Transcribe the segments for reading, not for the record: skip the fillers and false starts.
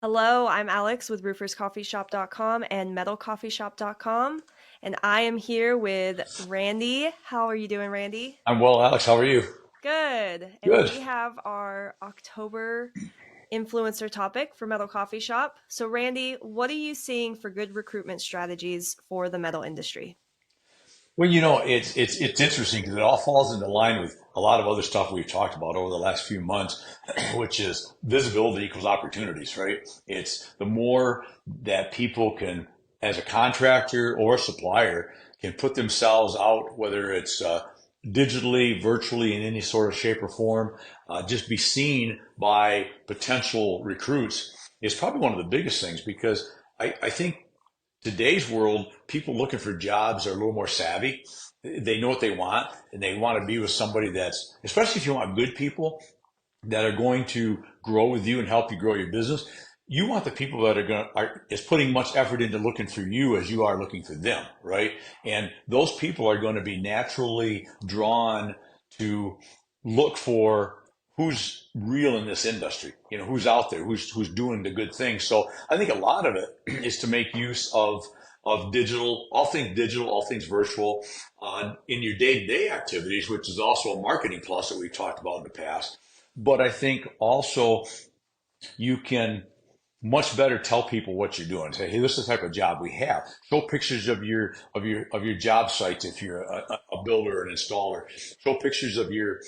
Hello, I'm Alex with rooferscoffeeshop.com and metalcoffeeshop.com, and I am here with Randy. How are you doing, Randy? I'm well, Alex. How are you? Good. And Good. we have our October influencer topic for Metal Coffee Shop. So, Randy, what are you seeing for good recruitment strategies for the metal industry? Well, it's interesting because it all falls into line with a lot of other stuff we've talked about over the last few months, which is visibility equals opportunities, right? It's the more that people can, as a contractor or a supplier, can put themselves out, whether it's digitally, virtually, in any sort of shape or form, just be seen by potential recruits is probably one of the biggest things because I think today's world, people looking for jobs are a little more savvy. They know what they want, and they want to be with somebody that's, especially if you want good people that are going to grow with you and help you grow your business. You want the people that is putting much effort into looking for you as you are looking for them, right? And those people are going to be naturally drawn to look for who's real in this industry, who's out there, who's doing the good things. So I think a lot of it is to make use of digital, all things virtual, in your day-to-day activities, which is also a marketing plus that we've talked about in the past. But I think also you can much better tell people what you're doing. Say, hey, this is the type of job we have. Show pictures of your job sites if you're a builder or an installer. Show pictures of your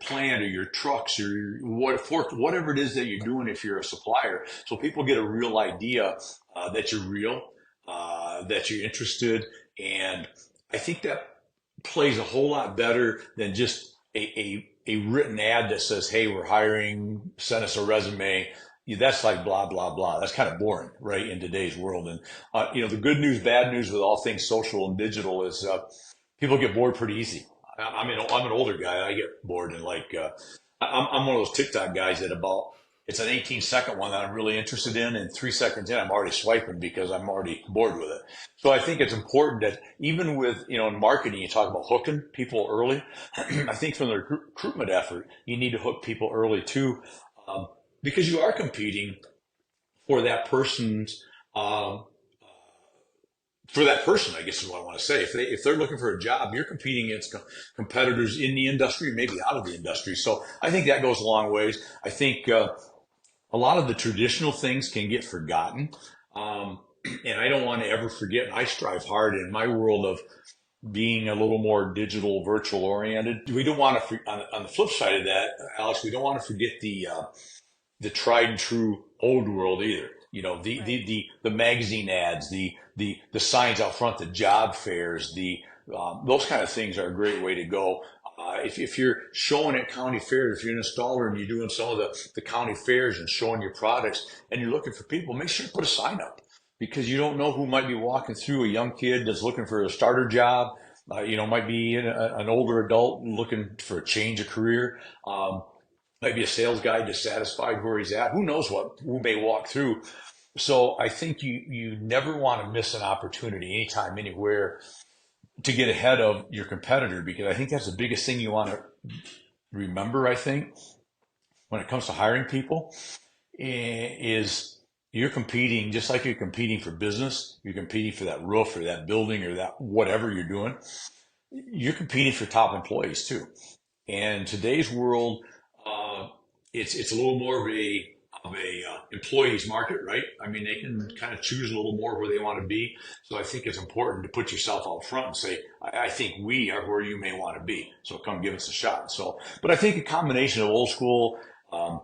plant or your trucks or whatever it is that you're doing if you're a supplier, so people get a real idea that you're real, that you're interested, and I think that plays a whole lot better than just a written ad that says, hey, we're hiring, send us a resume. Yeah, that's like blah, blah, blah. That's kind of boring, right, in today's world. And, the good news, bad news with all things social and digital is people get bored pretty easy. I mean, I'm an older guy. I get bored and I'm one of those TikTok guys that it's an 18-second one that I'm really interested in. And 3 seconds in, I'm already swiping because I'm already bored with it. So I think it's important that even with, in marketing, you talk about hooking people early. I think from the recruitment effort, you need to hook people early too, um, because you are competing for that person's, um, for that person, I guess is what I want to say. If they're looking for a job, you're competing against competitors in the industry, maybe out of the industry. So I think that goes a long ways. I think a lot of the traditional things can get forgotten. Um, and I don't want to ever forget, and I strive hard in my world of being a little more digital, virtual oriented. We don't want to, on the flip side of that, Alex, we don't want to forget the tried and true old world either. Right. The magazine ads, the signs out front, the job fairs, the those kind of things are a great way to go. If you're showing at county fairs, if you're an installer and you're doing some of the county fairs and showing your products and you're looking for people, make sure to put a sign up because you don't know who might be walking through, a young kid that's looking for a starter job, might be an older adult looking for a change of career. Might be a sales guy dissatisfied where he's at. Who may walk through. So I think you never want to miss an opportunity anytime, anywhere to get ahead of your competitor because I think that's the biggest thing you want to remember. I think when it comes to hiring people is you're competing just like you're competing for business. You're competing for that roof or that building or that whatever you're doing. You're competing for top employees too. And today's world, uh, it's a little more of a employees market, right? I mean, they can Hmm. kind of choose a little more where they want to be. So I think it's important to put yourself out front and say, I think we are where you may want to be. So come give us a shot. So, but I think a combination of um,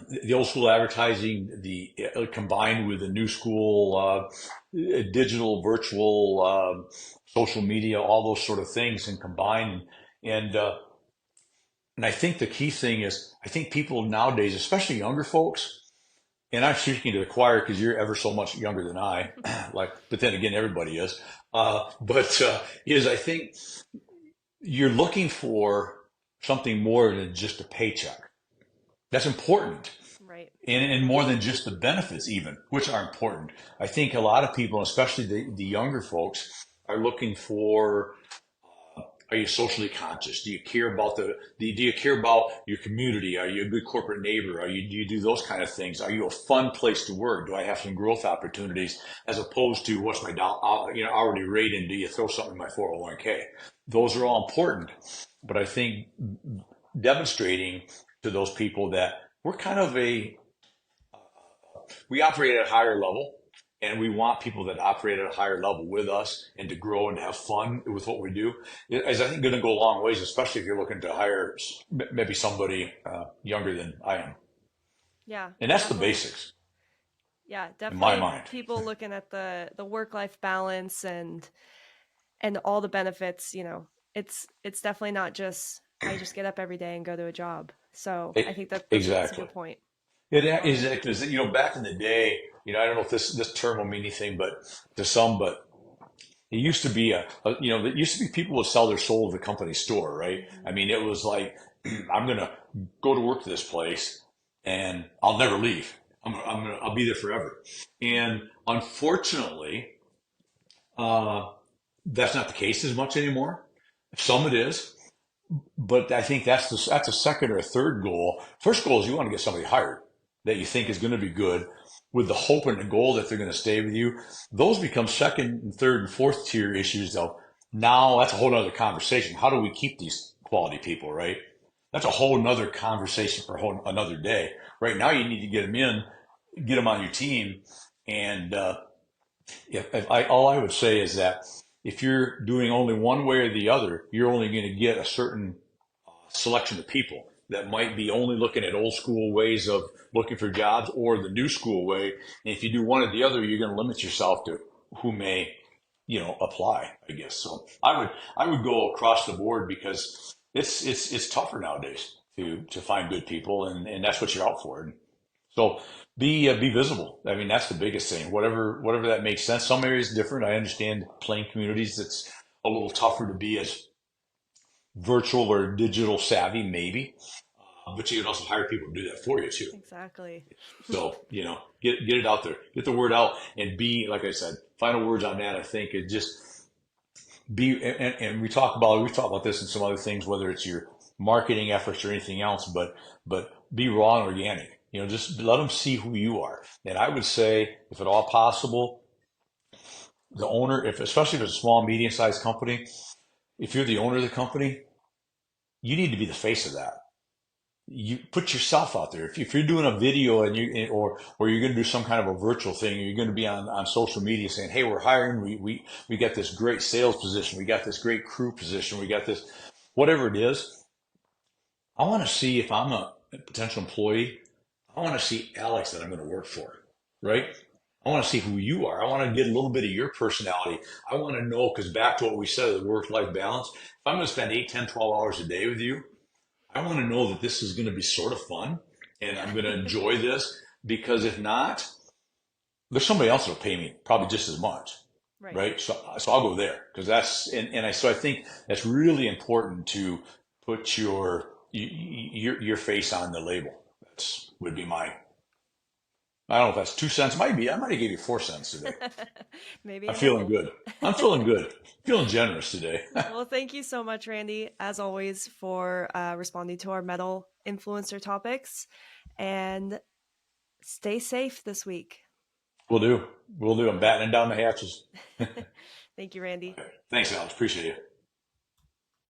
the old school advertising, the combined with the new school digital, virtual, social media, all those sort of things, and combine and and I think the key thing is, I think people nowadays, especially younger folks, and I'm speaking to the choir because you're ever so much younger than I, but then again, everybody is. Is I think you're looking for something more than just a paycheck. That's important, Right. and more than just the benefits, even, which are important. I think a lot of people, especially the younger folks, are looking for Are you socially conscious? Do you care about do you care about your community? Are you a good corporate neighbor? Do you do those kind of things? Are you a fun place to work? Do I have some growth opportunities as opposed to what's my hourly rate and do you throw something in my 401k? Those are all important, but I think demonstrating to those people that we're kind of we operate at a higher level and we want people that operate at a higher level with us and to grow and to have fun with what we do is I think going to go a long ways, especially if you're looking to hire maybe somebody younger than I am. Yeah, And that's the definitely. basics Yeah, in my definitely mind. people looking at the work-life balance and all the benefits, it's definitely not just I just get up every day and go to a job. So I think that that's a Exactly. good point. It is Um, because back in the day, I don't know if this term will mean anything, but to some, but it used to be it used to be people would sell their soul to the company store, right? mhm. I mean, it was like, I'm gonna go to work to this place, and I'll never leave. I'll be there forever. And unfortunately, uh, that's not the case as much anymore. Some it is, but I think that's a second or a third goal. First goal is you want to get somebody hired that you think is Right. going to be good with the hope and the goal that they're going to stay with you. Those become second and third and fourth tier issues though. Now that's a whole other conversation. How do we keep these quality people, right? That's a whole nother conversation for another day. Right now you need to get them in, get them on your team. And if all I would say is that if you're doing only one way or the other, you're only going to get a certain selection of people that might be only looking at old school ways of looking for jobs or the new school way. And if you do one or the other, you're going to limit yourself to who may, apply, I guess. So I would go across the board because it's tougher nowadays to find good people and that's what you're out for. And so be visible. I mean, that's the biggest thing. Whatever that makes sense. Some areas different. I understand plain communities. It's a little tougher to be as virtual or digital savvy, maybe. But you can also hire people to do that for you too. Exactly. So get it out there, get the word out, and be like I said. Final words on that. I think is just be. And we talk about this and some other things, whether it's your marketing efforts or anything else. But be raw and organic. Just let them see who you are. And I would say, if at all possible, the owner, if especially if it's a small, medium sized company, if you're the owner of the company, you need to be the face of that. You put yourself out there. If you're doing a video and or you're going to do some kind of a virtual thing, or you're going to be on social media saying, "Hey, we're hiring. We got this great sales position. We got this great crew position. We got this, whatever it is." I want to see if I'm a potential employee. I want to see Alex that I'm going to work for, right? I want to see who you are. I want to get a little bit of your personality. I want to know because back to what we said, the work-life balance. If I'm going to spend 8, 10, 12 hours a day with you, I want to know that this is going to be sort of fun and Yeah. I'm going to enjoy this because if not, there's somebody else that'll pay me probably just as much, Right. right? So I'll go there because so I think that's really important to put your face on the label. That's would be my, I don't know if that's 2 cents. Might be. I might have gave you 4 cents today. Maybe I'm a feeling nickel. good. I'm feeling good. Feeling generous today. Well, thank you so much, Randy, as always, for responding to our metal influencer topics. And stay safe this week. We'll do. We'll do. I'm battening down the hatches. Thank you, Randy. Thanks, Alex. Appreciate you.